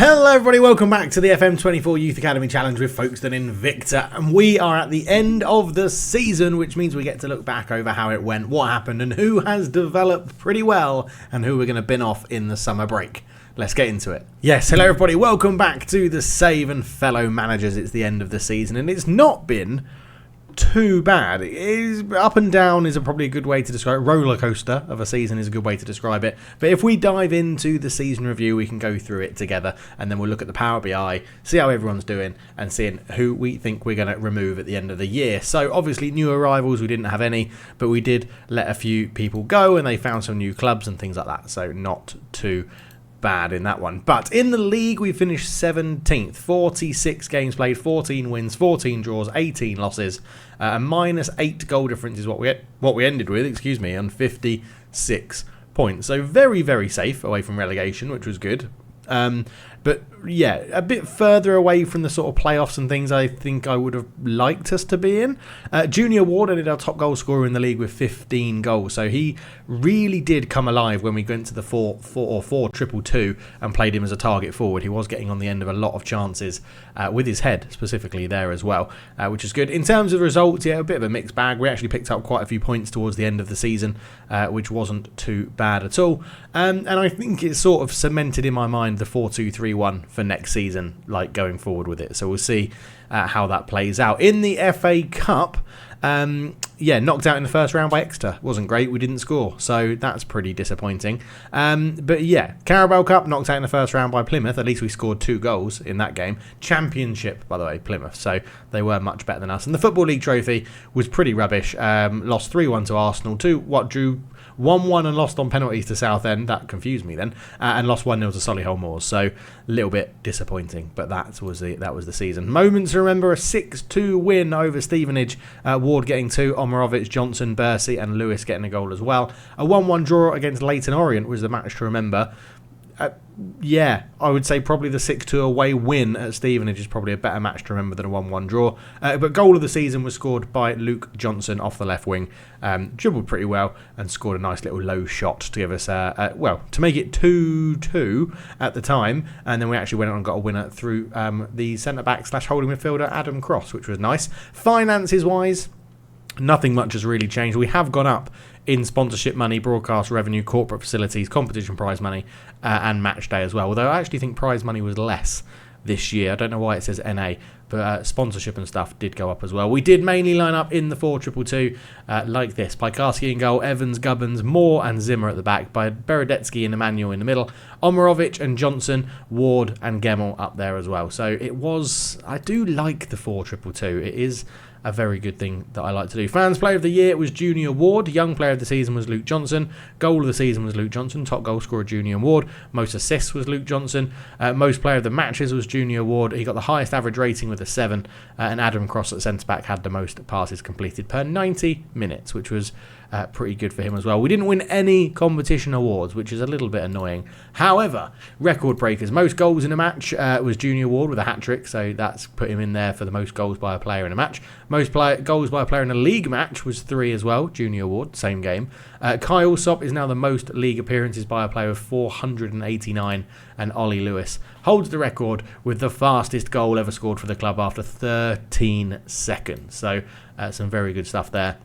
Hello everybody, welcome back to the FM24 Youth Academy Challenge with Folkestone Invicta, and we are at the end of the season, which means we get to look back over how it went, what happened, and who has developed pretty well, and who we're going to bin off in the summer break. Let's get into it. Yes, hello everybody, welcome back to the Save and fellow managers. It's the end of the season, and it's not been too bad. It is up and down is probably a good way to describe it. Roller coaster of a season is a good way to describe it. But if we dive into the season review, we can go through it together, and then we'll look at the Power BI, see how everyone's doing, and seeing who we think we're going to remove at the end of the year. So obviously new arrivals, we didn't have any, but we did let a few people go, and they found some new clubs and things like that. So not too bad in that one. But in the league, we finished 17th, 46 games played, 14 wins, 14 draws, 18 losses, a -8 goal difference is what we ended with, on 56 points. So very, very safe away from relegation, which was good. But yeah, a bit further away from the sort of playoffs and things I think I would have liked us to be in. Junior Ward ended our top goal scorer in the league with 15 goals. So he really did come alive when we went to the 4-4-2 and played him as a target forward. He was getting on the end of a lot of chances with his head specifically there as well, which is good. In terms of results, yeah, a bit of a mixed bag. We actually picked up quite a few points towards the end of the season, which wasn't too bad at all. And I think it sort of cemented in my mind the 4-2-3-1 for next season, like going forward with it. So we'll see how that plays out. In the FA Cup, knocked out in the first round by Exeter. Wasn't great. We didn't score, so that's pretty disappointing. But yeah, Carabao Cup knocked out in the first round by Plymouth. At least we scored 2 goals in that game. Championship, by the way, Plymouth. So they were much better than us. And the Football League trophy was pretty rubbish. Lost 3-1 to Arsenal. Drew 1-1 and lost on penalties to Southend. That confused me then. And lost 1-0 to Solihull Moors. So a little bit disappointing, but that was the season. Moments to remember: a 6-2 win over Stevenage. Ward getting 2, Omarovic, Johnson, Bursey and Lewis getting a goal as well. A 1-1 draw against Leyton Orient was the match to remember. I would say probably the 6-2 away win at Stevenage is probably a better match to remember than a 1-1 draw. But goal of the season was scored by Luke Johnson off the left wing. Dribbled pretty well and scored a nice little low shot to give us, to make it 2-2 at the time. And then we actually went on and got a winner through the centre-back / holding midfielder Adam Cross, which was nice. Finances-wise, nothing much has really changed. We have gone up in sponsorship money, broadcast revenue, corporate facilities, competition prize money, and match day as well. Although I actually think prize money was less this year. I don't know why it says NA, but sponsorship and stuff did go up as well. We did mainly line up in the 4-2-2 like this. Pikarski in goal, Evans, Gubbins, Moore and Zimmer at the back, by Beredetsky and Emmanuel in the middle, Omarovic and Johnson, Ward and Gemmell up there as well. So it was, I do like the 4-2-2. It is a very good thing that I like to do. Fans Player of the Year was Junior Ward. Young Player of the Season was Luke Johnson. Goal of the Season was Luke Johnson. Top goal scorer Junior Ward. Most assists was Luke Johnson. Most Player of the Matches was Junior Ward. He got the highest average rating with a 7. And Adam Cross at centre-back had the most passes completed per 90 minutes, which was pretty good for him as well. We didn't win any competition awards, which is a little bit annoying. However, record breakers. Most goals in a match was Junior Ward with a hat-trick, so that's put him in there for the most goals by a player in a match. Most goals by a player in a league match was 3 as well, Junior Ward, same game. Kai Alsop is now the most league appearances by a player with 489, and Ollie Lewis holds the record with the fastest goal ever scored for the club after 13 seconds. So some very good stuff there.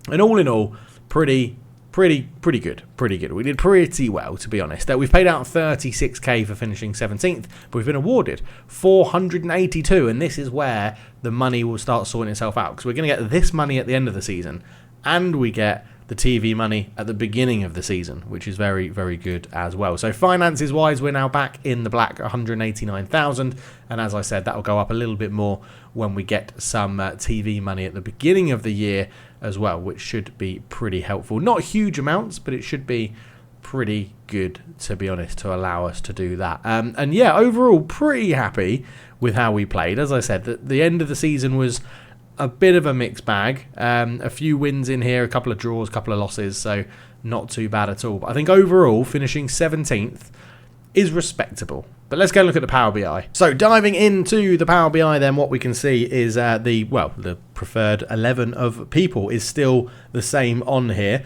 And all in all, pretty good. We did pretty well, to be honest. We've paid out 36k for finishing 17th, but we've been awarded 482, and this is where the money will start sorting itself out, because we're going to get this money at the end of the season, and we get the TV money at the beginning of the season, which is very, very good as well. So finances wise, we're now back in the black, 189,000, and as I said, that will go up a little bit more when we get some TV money at the beginning of the year as well, which should be pretty helpful. Not huge amounts, but it should be pretty good, to be honest, to allow us to do that. And yeah, overall, pretty happy with how we played. As I said, the end of the season was a bit of a mixed bag. A few wins in here, a couple of draws, a couple of losses, so not too bad at all. But I think overall, finishing 17th is respectable. But let's go and look at the Power BI. So diving into the Power BI, then what we can see is the preferred 11 of people is still the same on here.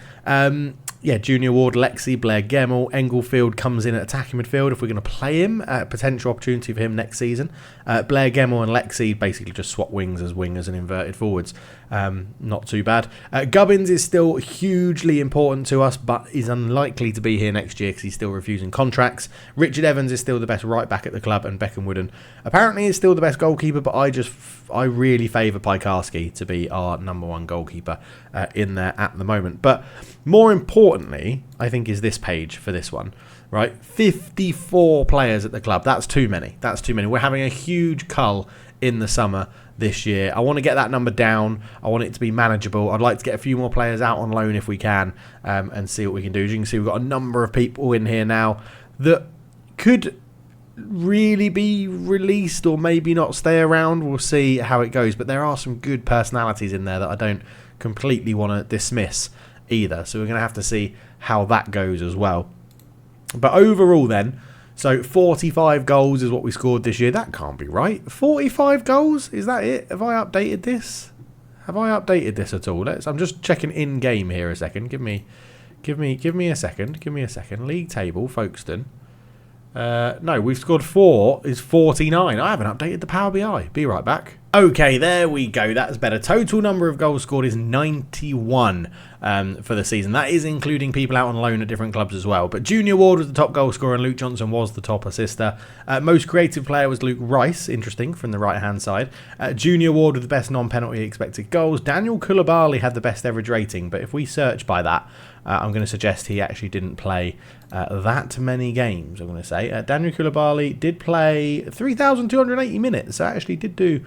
yeah, Junior Ward, Lexi, Blair Gemmell, Englefield comes in at attacking midfield if we're going to play him. Potential opportunity for him next season. Blair Gemmell and Lexi basically just swap wings as wingers and inverted forwards. Not too bad. Gubbins is still hugely important to us, but is unlikely to be here next year because he's still refusing contracts. Richard Evans is still the best right back at the club, and Beckham Wooden apparently is still the best goalkeeper, but I really favour Piekarski to be our number one goalkeeper in there at the moment. But more importantly, I think, is this page for this one, right? 54 players at the club. That's too many. That's too many. We're having a huge cull in the summer this year. I want to get that number down. I want it to be manageable. I'd like to get a few more players out on loan if we can, and see what we can do. As you can see, we've got a number of people in here now that could really be released or maybe not stay around. We'll see how it goes, but there are some good personalities in there that I don't completely want to dismiss either, so we're going to have to see how that goes as well. But overall then, so 45 goals is what we scored this year. That can't be right. 45 goals? Is that it? Have I updated this? Have I updated this at all? I'm just checking in game here a second. Give me a second. Give me a second. League table, Folkestone. No, we've scored 4 is 49. I haven't updated the Power BI. Be right back. Okay, there we go. That's better. Total number of goals scored is 91 for the season. That is including people out on loan at different clubs as well. But Junior Ward was the top goal scorer and Luke Johnson was the top assister. Most creative player was Luke Rice, interesting, from the right-hand side. Junior Ward with the best non-penalty expected goals. Daniel Koulibaly had the best average rating, but if we search by that, I'm going to suggest he actually didn't play that many games, I'm going to say. Daniel Koulibaly did play 3,280 minutes, so actually did do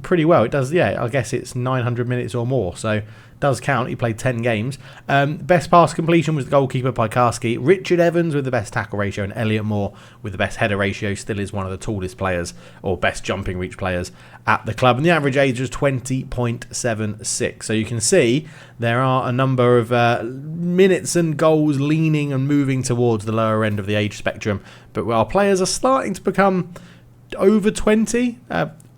pretty well. It does, yeah, I guess it's 900 minutes or more, so does count. He played 10 games. Best pass completion was the goalkeeper Piekarski. Richard Evans with the best tackle ratio, and Elliot Moore with the best header ratio. Still is one of the tallest players, or best jumping reach players at the club. And the average age was 20.76. So you can see there are a number of minutes and goals leaning and moving towards the lower end of the age spectrum. But our players are starting to become over 20,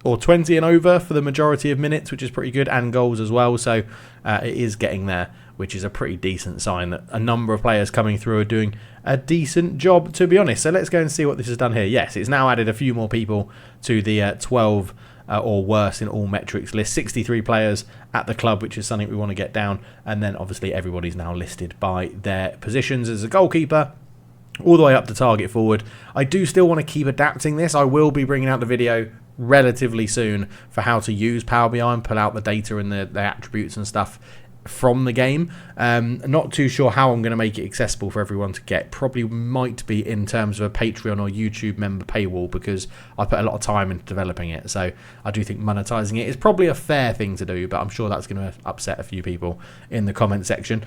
or 20 and over for the majority of minutes, which is pretty good, and goals as well. So it is getting there, which is a pretty decent sign that a number of players coming through are doing a decent job, to be honest. So let's go and see what this has done here. Yes, it's now added a few more people to the 12 or worse in all metrics list. 63 players at the club, which is something we want to get down. And then obviously everybody's now listed by their positions as a goalkeeper, all the way up to target forward. I do still want to keep adapting this. I will be bringing out the video relatively soon for how to use Power BI and pull out the data and the attributes and stuff from the game. Not too sure how I'm going to make it accessible for everyone to get. Probably might be in terms of a Patreon or YouTube member paywall, because I put a lot of time into developing it. So I do think monetizing it is probably a fair thing to do, but I'm sure that's going to upset a few people in the comment section.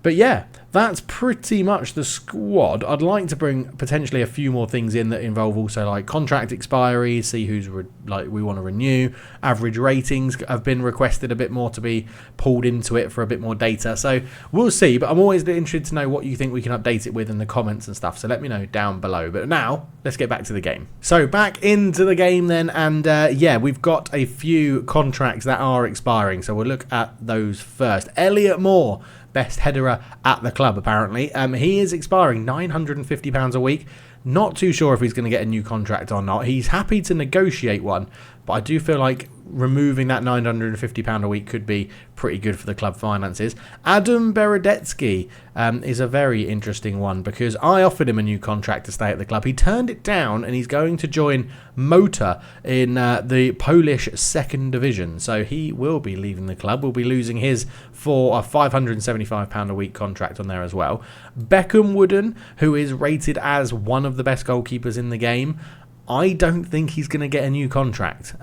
But yeah, that's pretty much the squad. I'd like to bring potentially a few more things in that involve also like contract expiry, see who's we want to renew. Average ratings have been requested a bit more to be pulled into it for a bit more data. So we'll see, but I'm always interested to know what you think we can update it with in the comments and stuff. So let me know down below. But now let's get back to the game. So back into the game then, and yeah, we've got a few contracts that are expiring. So we'll look at those first. Elliot Moore, best headerer at the club apparently. He is expiring, £950 a week. Not too sure if he's going to get a new contract or not. He's happy to negotiate one, but I do feel like removing that £950 a week could be pretty good for the club finances. Adam Beredetsky is a very interesting one, because I offered him a new contract to stay at the club. He turned it down, and he's going to join Mota in the Polish second division. So he will be leaving the club. We'll be losing his for a £575 a week contract on there as well. Beckham Wooden, who is rated as one of the best goalkeepers in the game, I don't think he's going to get a new contract.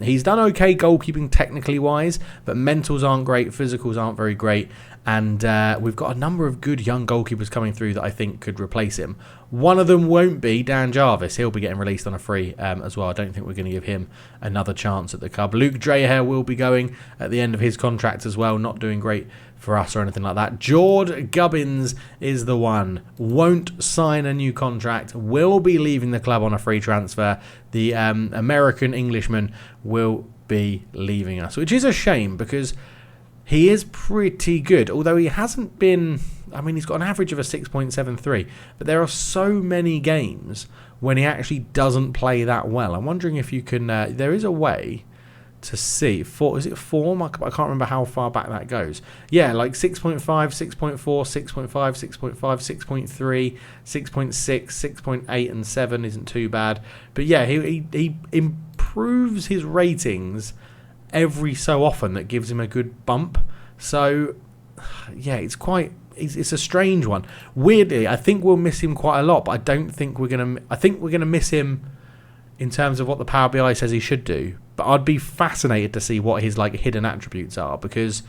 He's done okay goalkeeping technically wise, but mentals aren't great, physicals aren't very great, and we've got a number of good young goalkeepers coming through that I think could replace him. One of them won't be Dan Jarvis. He'll be getting released on a free as well. I don't think we're going to give him another chance at the club. Luke Dreher will be going at the end of his contract as well, not doing great for us or anything like that. Jord Gubbins is the one. Won't sign a new contract. Will be leaving the club on a free transfer. The American Englishman will be leaving us, which is a shame because he is pretty good. Although he hasn't been I mean, he's got an average of a 6.73, but there are so many games when he actually doesn't play that well. I'm wondering if you can, there is a way to see, is it form? I can't remember how far back that goes. Yeah, like 6.5, 6.4, 6.5, 6.5, 6.3, 6.6, 6.8 and 7 isn't too bad. But yeah, he improves his ratings every so often. That gives him a good bump. So yeah, it's a strange one. Weirdly, I think we'll miss him quite a lot, but I think we're gonna miss him in terms of what the Power BI says he should do. But I'd be fascinated to see what his like hidden attributes are, because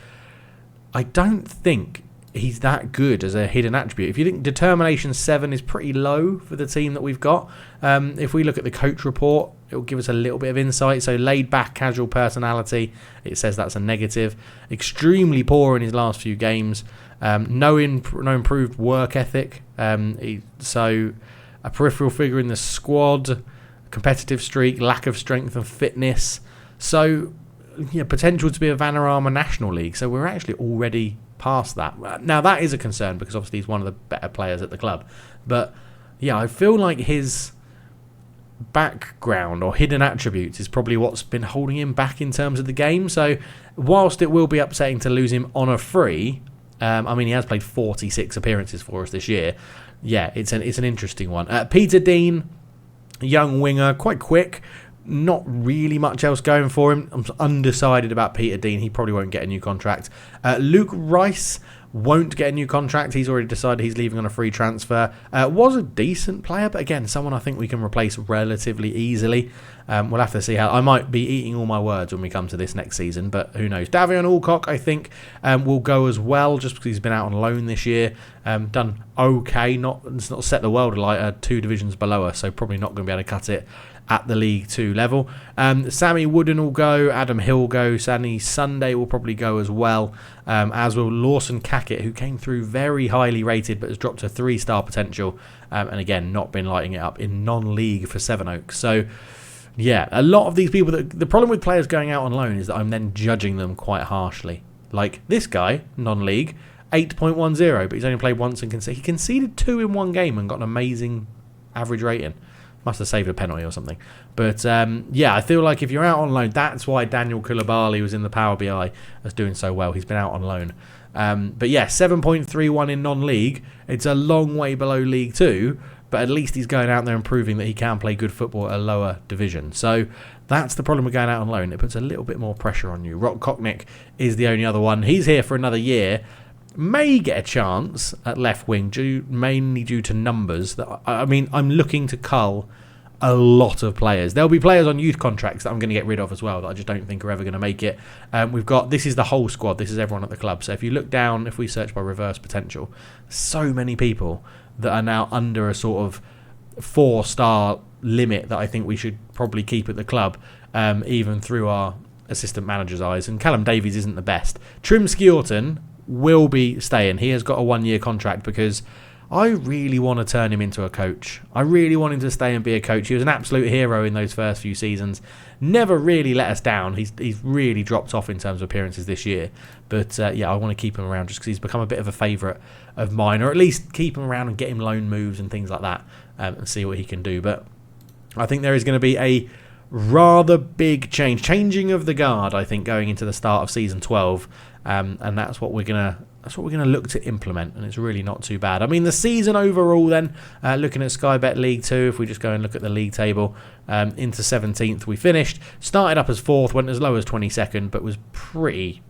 I don't think he's that good as a hidden attribute. If you think determination 7 is pretty low for the team that we've got, if we look at the coach report, it will give us a little bit of insight. So laid back, casual personality, it says that's a negative. Extremely poor in his last few games. No improved work ethic. So a peripheral figure in the squad, competitive streak, lack of strength and fitness. So potential to be a Vanarama National League. So we're actually already past that. Now that is a concern, because obviously he's one of the better players at the club. But yeah, I feel like his background or hidden attributes is probably what's been holding him back in terms of the game. So whilst it will be upsetting to lose him on a free, I mean, he has played 46 appearances for us this year. Yeah, it's an interesting one. Peter Dean, young winger, quite quick. Not really much else going for him. I'm undecided about Peter Dean. He probably won't get a new contract. Luke Rice won't get a new contract. He's already decided he's leaving on a free transfer. Was a decent player, but again, someone I think we can replace relatively easily. We'll have to see how. I might be eating all my words when we come to this next season, but who knows. Davion Alcock, I think, will go as well, just because he's been out on loan this year. Done okay. It's not set the world alight. 2 divisions below us, so probably not going to be able to cut it at the League 2 level. Sammy Wooden will go, Adam Hill will go, Sunny Sunday will probably go as well, as will Lawson Cackett, who came through very highly rated but has dropped to 3-star potential, and again not been lighting it up in non-league for Sevenoaks. So yeah, a lot of these people, the problem with players going out on loan is that I'm then judging them quite harshly. Like this guy, non-league, 8.10, but he's only played once and he conceded 2 in one game and got an amazing average rating. Must have saved a penalty or something. But yeah, I feel like if you're out on loan, that's why Daniel Koulibaly was in the Power BI as doing so well. He's been out on loan. But yeah, 7.31 in non-league. It's a long way below League 2, but at least he's going out there and proving that he can play good football at a lower division. So that's the problem with going out on loan. It puts a little bit more pressure on you. Rock Kochnick is the only other one. He's here for another year. May get a chance at left wing, mainly due to numbers. I mean, I'm looking to cull a lot of players. There'll be players on youth contracts that I'm going to get rid of as well that I just don't think are ever going to make it. This is the whole squad. This is everyone at the club. So if you look down, if we search by reverse potential, so many people that are now under a sort of 4-star limit that I think we should probably keep at the club, even through our assistant manager's eyes. And Callum Davies isn't the best. Trim Skjorten will be staying. He has got a 1-year contract because I really want to turn him into a coach. I really want him to stay and be a coach. He was an absolute hero in those first few seasons. Never really let us down. He's really dropped off in terms of appearances this year. But yeah, I want to keep him around just because he's become a bit of a favourite of mine, or at least keep him around and get him loan moves and things like that, and see what he can do. But I think there is going to be a rather big changing of the guard, I think, going into the start of season 12, and that's what we're gonna look to implement, and it's really not too bad. I mean, the season overall then, looking at Sky Bet League 2, if we just go and look at the league table, into 17th we finished, started up as 4th, went as low as 22nd, but was pretty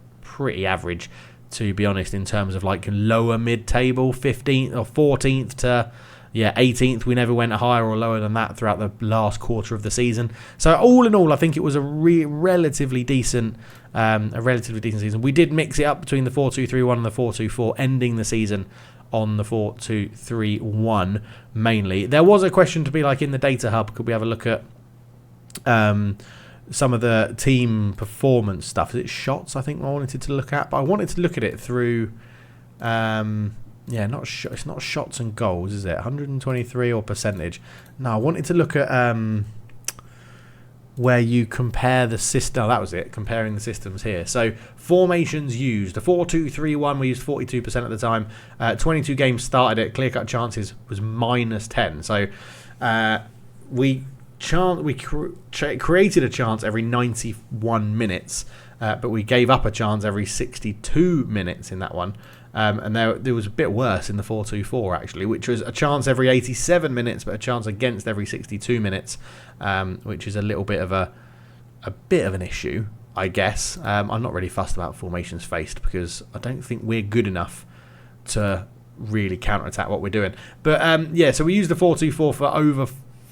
average, to be honest, in terms of like lower mid-table, 15th or 14th to 18th. We never went higher or lower than that throughout the last quarter of the season. So all in all, I think it was a relatively decent season. We did mix it up between the 4-2-3-1 and the 4-2-4, ending the season on the 4-2-3-1 mainly. There was a question to be like in the data hub, could we have a look at some of the team performance stuff? Is it shots I think I wanted to look at? But I wanted to look at it through it's not shots and goals, is it? 123 or percentage? No, I wanted to look at where you compare the system. Oh, that was it, comparing the systems here. So formations used. The 4-2-3-1 we used 42% of the time. 22 games started it. Clear-cut chances was -10. So we created a chance every 91 minutes, but we gave up a chance every 62 minutes in that one. And there was a bit worse in the 4-2-4 actually, which was a chance every 87 minutes, but a chance against every 62 minutes, which is a little bit of an issue, I guess. I'm not really fussed about formations faced because I don't think we're good enough to really counterattack what we're doing. But yeah, so we used the 4-2-4 for over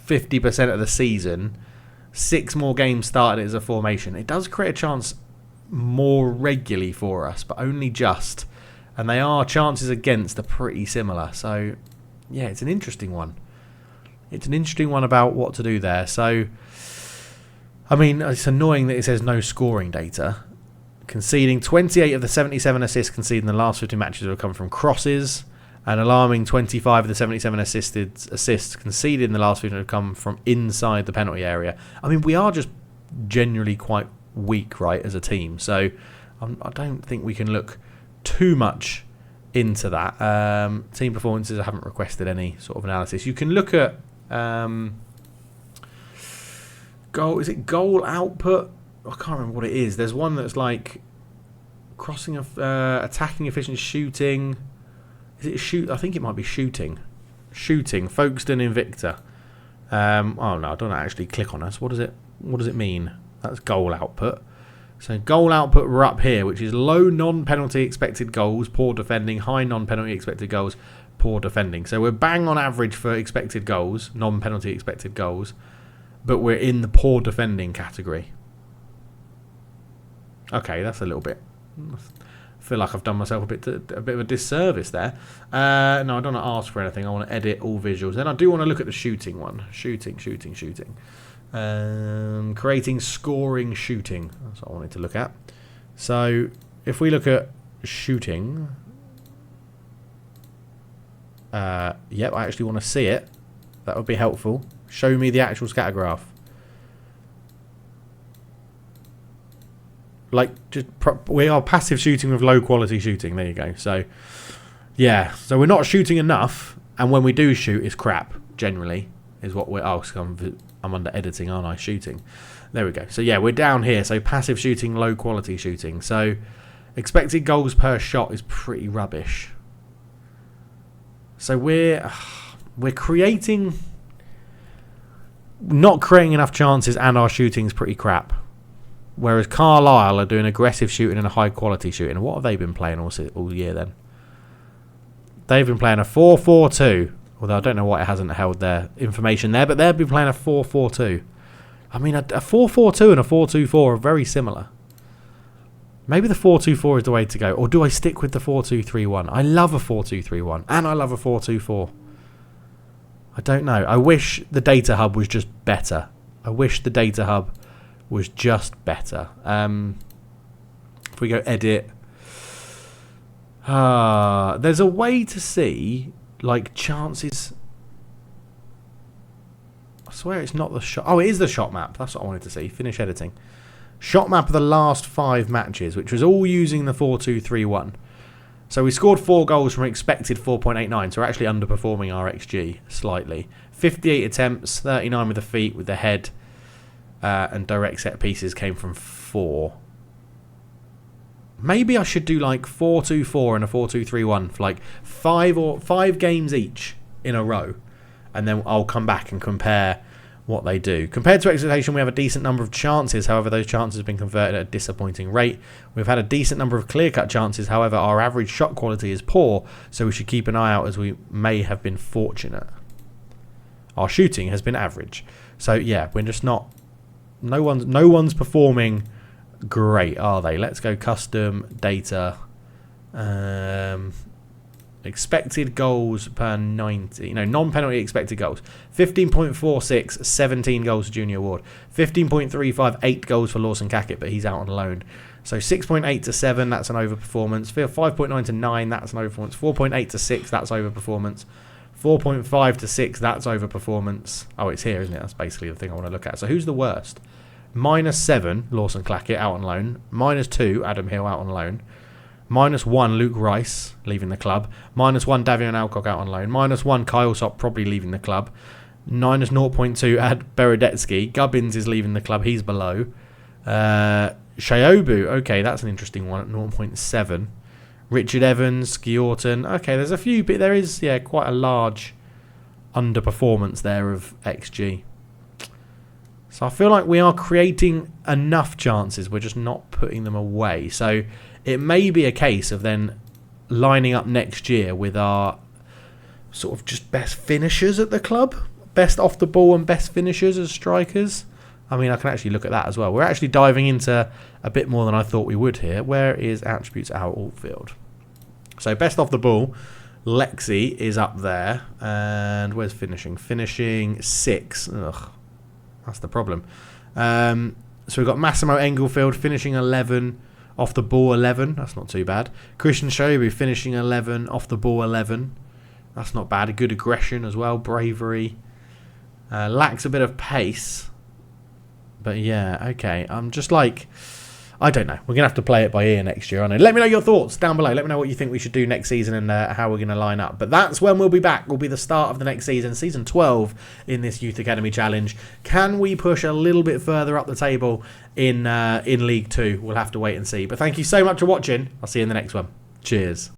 50% of the season. 6 more games started as a formation. It does create a chance more regularly for us, but only just. And they are chances against are pretty similar. So, yeah, it's an interesting one. It's an interesting one about what to do there. So, I mean, it's annoying that it says no scoring data. Conceding 28 of the 77 assists conceded in the last 50 matches have come from crosses. And alarming 25 of the 77 assists conceded in the last 50 have come from inside the penalty area. I mean, we are just generally quite weak, right, as a team. So, I don't think we can look too much into that. Team performances, I haven't requested any sort of analysis. You can look at goal output? I can't remember what it is. There's one that's like crossing of attacking efficient shooting. Is it shoot? I think it might be shooting. Folkestone Invicta. Oh no, I don't actually click on us. What does it mean? That's goal output. So goal output, we're up here, which is low non-penalty expected goals, poor defending, high non-penalty expected goals, poor defending. So we're bang on average for expected goals, non-penalty expected goals, but we're in the poor defending category. Okay, that's a little bit. I feel like I've done myself a bit of a disservice there. No, I don't want to ask for anything. I want to edit all visuals. Then I do want to look at the shooting one. Shooting. Creating scoring shooting. That's what I wanted to look at. So if we look at shooting, yep, I actually want to see it. That would be helpful. Show me the actual scatter graph. Like, we are passive shooting with low quality shooting. There you go. So yeah, so we're not shooting enough, and when we do shoot, it's crap. Generally, is what we're. Oh, I'm under editing, aren't I? Shooting. There we go. So yeah, we're down here. So passive shooting, low quality shooting. So expected goals per shot is pretty rubbish. So we're not creating enough chances, and our shooting's pretty crap. Whereas Carlisle are doing aggressive shooting and a high quality shooting. What have they been playing all year then? They've been playing a 4-4-2. Although I don't know why it hasn't held their information there, but they've been playing a 4-4-2. I mean, a 4-4-2 and a 4-2-4 are very similar. Maybe the 4-2-4 is the way to go. Or do I stick with the 4-2-3-1? I love a 4-2-3-1. And I love a 4-2-4. I don't know. I wish the data hub was just better. If we go edit. There's a way to see, like, chances. I swear it's not the shot. Oh, it is the shot map. That's what I wanted to see. Finish editing. Shot map of the last 5 matches, which was all using the 4-2-3-1. So we scored 4 goals from expected 4.89, so we're actually underperforming our XG slightly. 58 attempts, 39 with the feet, with the head, and direct set pieces came from 4. Maybe I should do like 4-2-4 and a 4-2-3-1 for like 5 games each in a row, and then I'll come back and compare what they do. Compared to expectation, we have a decent number of chances. However, those chances have been converted at a disappointing rate. We've had a decent number of clear-cut chances. However, our average shot quality is poor, so we should keep an eye out as we may have been fortunate. Our shooting has been average. So yeah, we're just not. No one's performing great, are they? Let's go custom data. Expected goals per 90. Non-penalty expected goals. 15.46, 17 goals for Junior Ward. 15.35, 8 goals for Lawson Cackett, but he's out on loan. So 6.8 to 7, that's an overperformance. 5.9 to 9, that's an overperformance. 4.8 to 6, that's overperformance. 4.5 to 6, that's overperformance. Oh, it's here, isn't it? That's basically the thing I want to look at. So who's the worst? -7, Lawson Clackett out on loan. -2, Adam Hill out on loan. -1, Luke Rice leaving the club. -1, Davion Alcock out on loan. -1, Kyle Sopp probably leaving the club. -0.2, Ad Beredetsky. Gubbins is leaving the club. He's below. Shayobu, okay, that's an interesting one at 0.7. Richard Evans, Skiorton. Okay, there's a few, but there is, quite a large underperformance there of XG. So I feel like we are creating enough chances. We're just not putting them away. So it may be a case of then lining up next year with our sort of just best finishers at the club. Best off the ball and best finishers as strikers. I mean, I can actually look at that as well. We're actually diving into a bit more than I thought we would here. Where is attributes out Altfield? So best off the ball, Lexi is up there. And where's finishing? Finishing 6. Ugh, that's the problem. So we've got Massimo Englefield finishing 11. Off the ball 11. That's not too bad. Christian Shobu finishing 11. Off the ball 11. That's not bad. A good aggression as well. Bravery. Lacks a bit of pace. But yeah, okay. I'm just like, I don't know. We're going to have to play it by ear next year, aren't we? Let me know your thoughts down below. Let me know what you think we should do next season and how we're going to line up. But that's when we'll be back. Will be the start of the next season, season 12 in this Youth Academy Challenge. Can we push a little bit further up the table in League 2? We'll have to wait and see. But thank you so much for watching. I'll see you in the next one. Cheers.